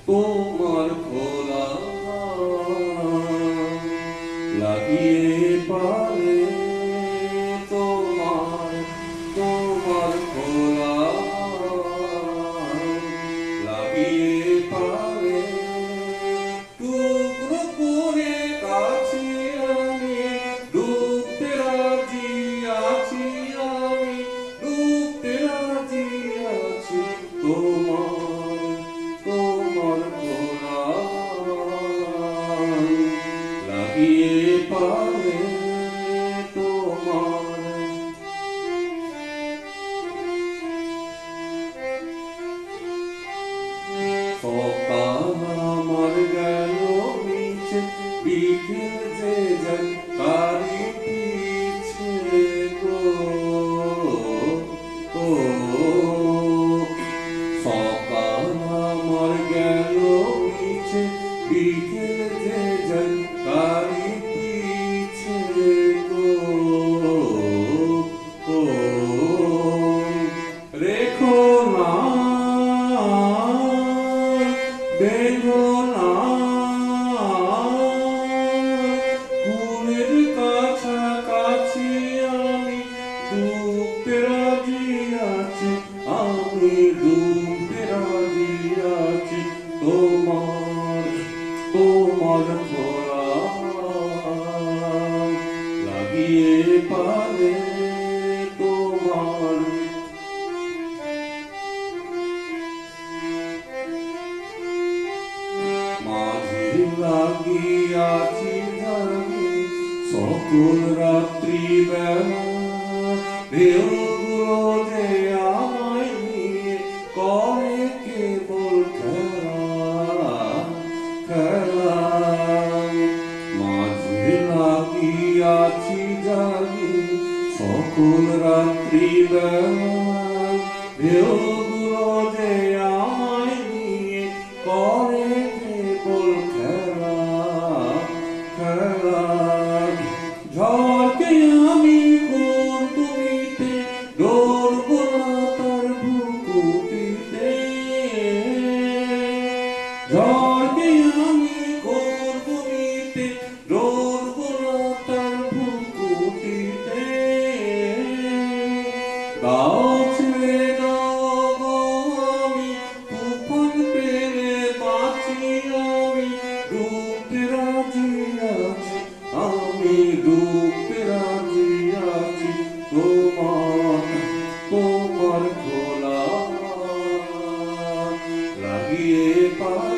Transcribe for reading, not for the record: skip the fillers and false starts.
তোমার খোলা লাগিয়ে পারে তোমার তোমার খোলা লাগিয়ে পারে টুকরো করে কাছে আমি ডুবতে রাজি আছি আমি ডুবতে রাজি আছি তোমার তোমার খোলা লাগিয়ে পারে তোমার সকাল আমার গেল মিছে বিকেল যে যায় তারি পিছে গো ও সকাল আমার গেল মিছে বিকেল যে যায় তারি পিছে গো ও রেখো না বেদনা কুলের কাছাকাছি আমি ডুবতে রাজি আছি আমি ডুবতে রাজি আছি তোমার তোমার খোলা লাগিয়ে পারে তোমার মাঝে লাগিয়াছি জানি সকল রাত্রি বেলা ঢেউগুলো যে আমায় নিয়ে করে কেবল খেলা খেলা মাঝে লাগিয়াছি জানি সকল রাত্রি বেলা ঢেউগুলো যে আমায় নিয়ে করে কেবল খেলা খেলা ঝড়কে আমি কোন তুমিতে ডরব না তার বুকুটিতে ঝড়কে আমি কোন তুমিতে ডরব না তার বুকুটিতে গাও ছেড়ে দাও গো আমি তুফান পেলে বাঁচি আমি ডুবতে রাজি আছি আমি ডুবতে রাজি আছি তোমার তোমার খোলা লাগিয়ে পা